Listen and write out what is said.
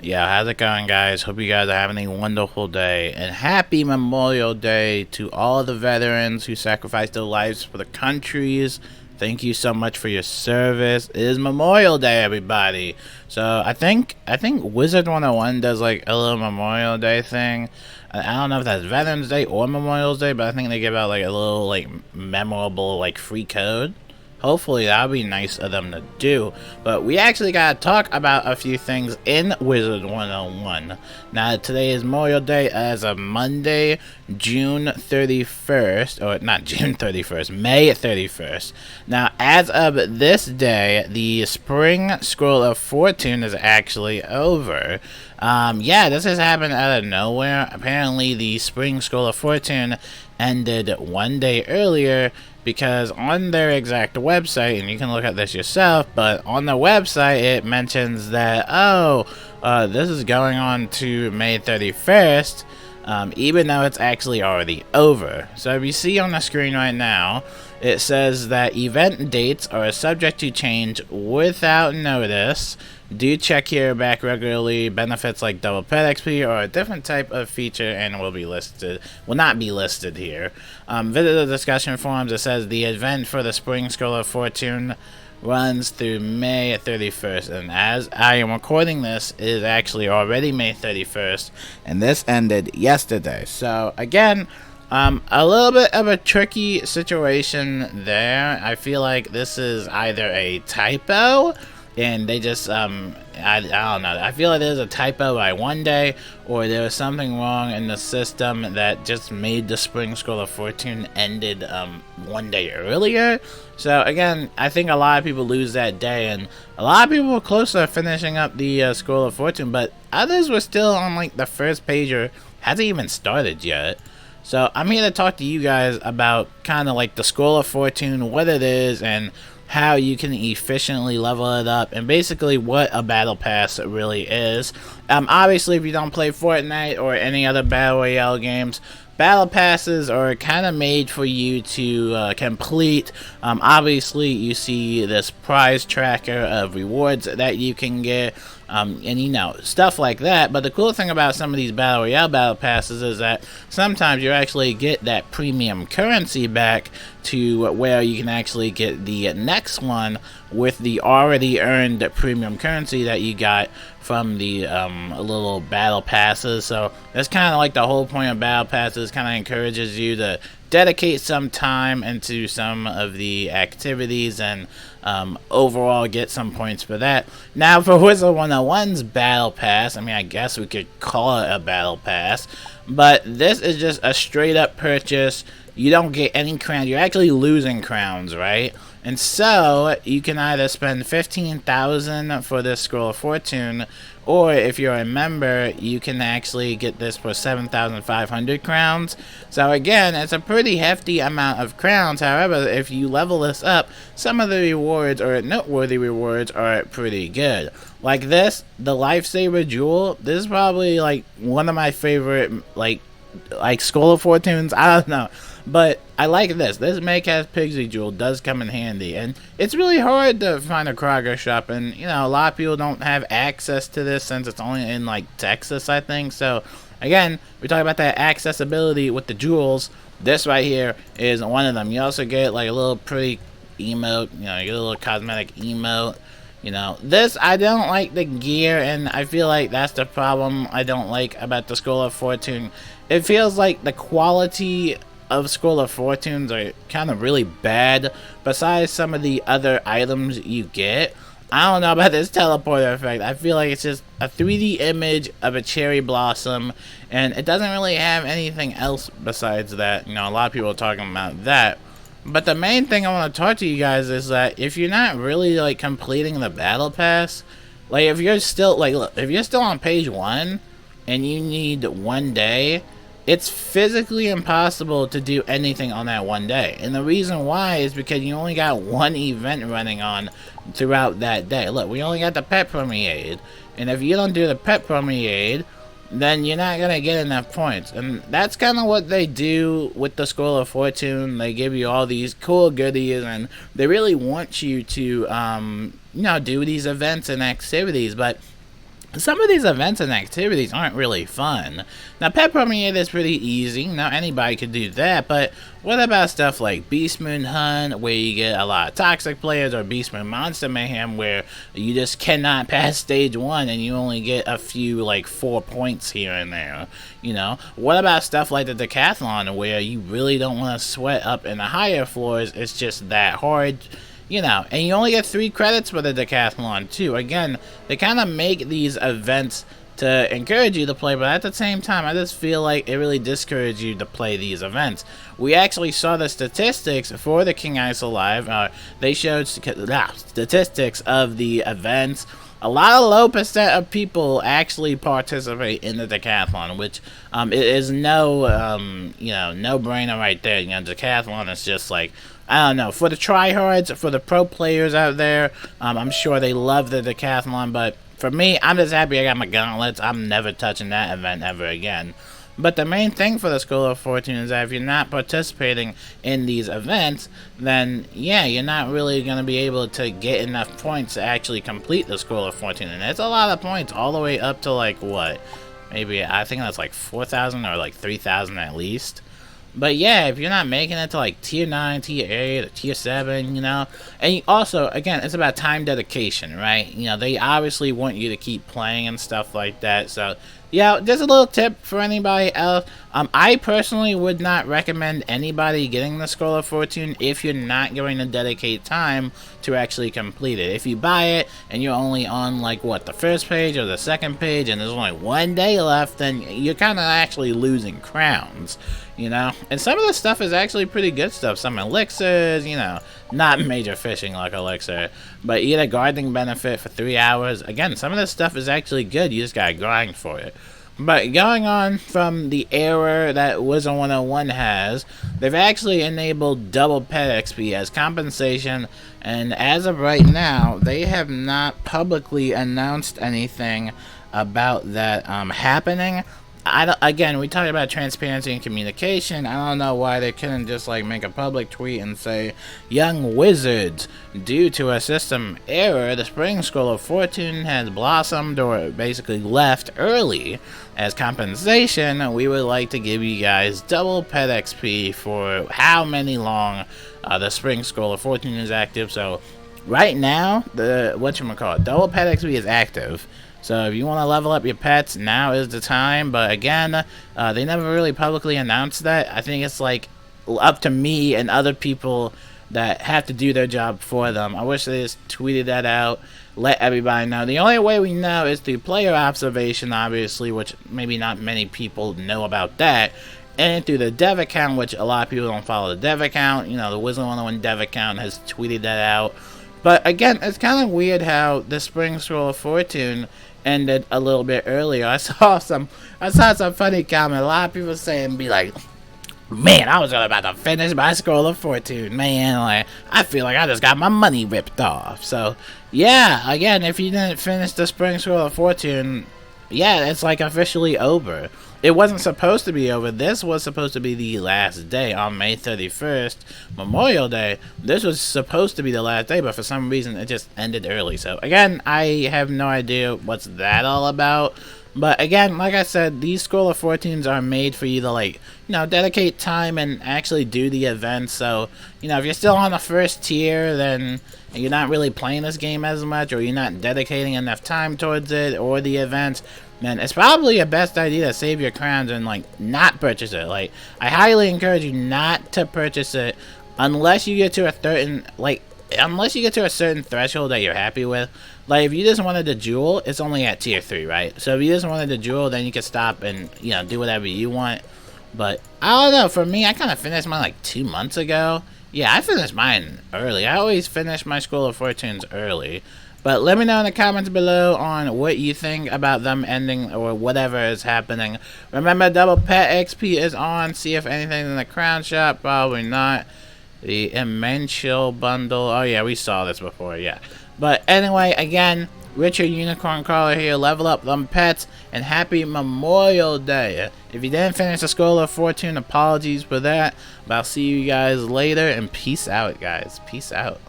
Yeah, how's it going, guys? Hope you guys are having a wonderful day. And happy Memorial Day to all the veterans who sacrificed their lives for the countries. Thank you so much for your service. It is Memorial Day, everybody. So I think Wizard 101 does like a little Memorial Day thing. I don't know if that's Veterans Day or Memorial Day, but I think they give out like a little like memorable like free code. Hopefully that would be nice of them to do. But we actually gotta talk about a few things in Wizard 101. Now today is Memorial Day as of Monday, June 31st. Or not June 31st, May 31st. Now as of this day, the Spring Scroll of Fortune is actually over. Yeah, this has happened out of nowhere. Apparently the Spring Scroll of Fortune ended one day earlier because on their exact website, and you can look at this yourself, but on the website it mentions that, this is going on to May 31st, even though it's actually already over. So if you see on the screen right now, it says that event dates are subject to change without notice. Do check here back regularly. Benefits like double pet XP or a different type of feature and will not be listed here. Visit the discussion forums. It says the event for the Spring Scroll of Fortune runs through May 31st, and as I am recording this, it is actually already May 31st, and this ended yesterday. So again, a little bit of a tricky situation there. I feel like this is either a typo, and they just, I don't know. I feel like there's a typo by one day, or there was something wrong in the system that just made the Spring Scroll of Fortune ended, one day earlier. So again, I think a lot of people lose that day, and a lot of people were close to finishing up the Scroll of Fortune, but others were still on like the first page or hasn't even started yet. So I'm here to talk to you guys about kind of like the Scroll of Fortune, what it is, and how you can efficiently level it up, and basically what a battle pass really is. Obviously, if you don't play Fortnite or any other battle royale games, battle passes are kind of made for you to complete. Obviously, you see this prize tracker of rewards that you can get, and you know, stuff like that. But the cool thing about some of these battle royale battle passes is that sometimes you actually get that premium currency back to where you can actually get the next one with the already earned premium currency that you got from the little battle passes. So that's kind of like the whole point of battle passes. Kind of encourages you to dedicate some time into some of the activities and overall get some points for that. Now for Wizard 101's battle pass, I mean, I guess we could call it a battle pass, but this is just a straight up purchase. You don't get any crowns. You're actually losing crowns, right? And so you can either spend 15,000 for this Scroll of Fortune, or if you're a member, you can actually get this for 7,500 crowns. So again, it's a pretty hefty amount of crowns. However, if you level this up, some of the rewards or noteworthy rewards are pretty good. Like this, the Lifesaver Jewel. This is probably like one of my favorite like Scroll of Fortunes. I don't know. But I like this. This Maycast Pigsy Jewel does come in handy, and it's really hard to find a Kroger shop, and you know, a lot of people don't have access to this since it's only in like Texas, I think. So again, we talk about that accessibility with the jewels. This right here is one of them. You also get like a little pretty emote, you know, you get a little cosmetic emote. You know, this, I don't like the gear, and I feel like that's the problem I don't like about the Scroll of Fortune. It feels like the quality of Scroll of Fortunes are kind of really bad, besides some of the other items you get. I don't know about this teleporter effect. I feel like it's just a 3D image of a cherry blossom, and it doesn't really have anything else besides that. You know, a lot of people are talking about that. But the main thing I want to talk to you guys is that if you're not really like completing the battle pass, like if you're still like, look, if you're still on page 1 and you need one day, it's physically impossible to do anything on that one day. And the reason why is because you only got one event running on throughout that day. Look, we only got the pet promenade, and if you don't do the pet promenade, then you're not gonna get enough points. And that's kind of what they do with the Scroll of Fortune. They give you all these cool goodies, and they really want you to you know, do these events and activities. But some of these events and activities aren't really fun. Now, Pet Permeator is pretty easy. Now, anybody could do that, but what about stuff like Beast Moon Hunt, where you get a lot of toxic players, or Beast Moon Monster Mayhem, where you just cannot pass stage 1 and you only get a few, like, 4 points here and there, you know? What about stuff like the Decathlon, where you really don't want to sweat up in the higher floors, it's just that hard? You know, and you only get 3 credits for the Decathlon, too. Again, they kind of make these events to encourage you to play, but at the same time, I just feel like it really discourages you to play these events. We actually saw the statistics for the King Ice Alive. They showed statistics of the events. A lot of low percent of people actually participate in the Decathlon, which it is no brainer right there. You know, Decathlon is just like, I don't know, for the tryhards, for the pro players out there, I'm sure they love the Decathlon, but for me, I'm just happy I got my gauntlets. I'm never touching that event ever again. But the main thing for the School of Fortune is that if you're not participating in these events, then yeah, you're not really going to be able to get enough points to actually complete the School of Fortune. And it's a lot of points, all the way up to like what? Maybe, I think that's like 4,000 or like 3,000 at least. But yeah, if you're not making it to like tier 9, tier 8, or tier 7, you know, and you also, again, it's about time dedication, right? You know, they obviously want you to keep playing and stuff like that, so yeah, there's a little tip for anybody else. I personally would not recommend anybody getting the Scroll of Fortune if you're not going to dedicate time to actually complete it. If you buy it and you're only on like what, the first page or the second page, and there's only 1 day left, then you're kind of actually losing crowns, you know. And some of the stuff is actually pretty good stuff. Some elixirs, you know, not major fishing like elixir, but you get a guarding benefit for 3 hours. Again, some of this stuff is actually good. You just gotta grind for it. But going on from the error that Wizard 101 has, they've actually enabled double pet XP as compensation, and as of right now, they have not publicly announced anything about that happening. Again, we talked about transparency and communication. I don't know why they couldn't just like make a public tweet and say, "Young wizards, due to a system error, the Spring Scroll of Fortune has blossomed or basically left early. As compensation, we would like to give you guys double pet XP for how many long the Spring Scroll of Fortune is active." So right now, the double pet XP is active. So if you want to level up your pets, now is the time. But again, they never really publicly announced that. I think it's like up to me and other people that have to do their job for them. I wish they just tweeted that out, let everybody know. The only way we know is through player observation, obviously, which maybe not many people know about that. And through the dev account, which a lot of people don't follow the dev account. You know, the Wizard 101 dev account has tweeted that out. But again, it's kind of weird how the Spring Scroll of Fortune ended a little bit earlier. I saw some funny comment. A lot of people saying, be like, "Man, I was about to finish my Scroll of Fortune. Man, like, I feel like I just got my money ripped off." So, yeah, again, if you didn't finish the Spring Scroll of Fortune, yeah, it's like officially over. It wasn't supposed to be over. This was supposed to be the last day on May 31st, Memorial Day. This was supposed to be the last day, but for some reason it just ended early. So again, I have no idea what's that all about. But again, like I said, these Scroll of Fortunes are made for you to, like, you know, dedicate time and actually do the events. So, you know, if you're still on the first tier, then you're not really playing this game as much, or you're not dedicating enough time towards it or the events, then it's probably a best idea to save your crowns and, like, not purchase it. Like, I highly encourage you not to purchase it unless you get to a certain threshold that you're happy with. Like, if you just wanted the jewel, it's only at tier 3, right? So if you just wanted the jewel, then you can stop and, you know, do whatever you want. But I don't know, for me, I kind of finished mine like 2 months ago. Yeah, I finished mine early. I always finish my Scroll of Fortunes early. But let me know in the comments below on what you think about them ending or whatever is happening. Remember, double pet XP is on. See if anything's in the crown shop. Probably not. The Immensal bundle. Oh yeah, we saw this before, yeah. But anyway, again, Richard Unicorn Caller here. Level up them pets, and happy Memorial Day. If you didn't finish the Scroll of Fortune, apologies for that. But I'll see you guys later, and peace out, guys. Peace out.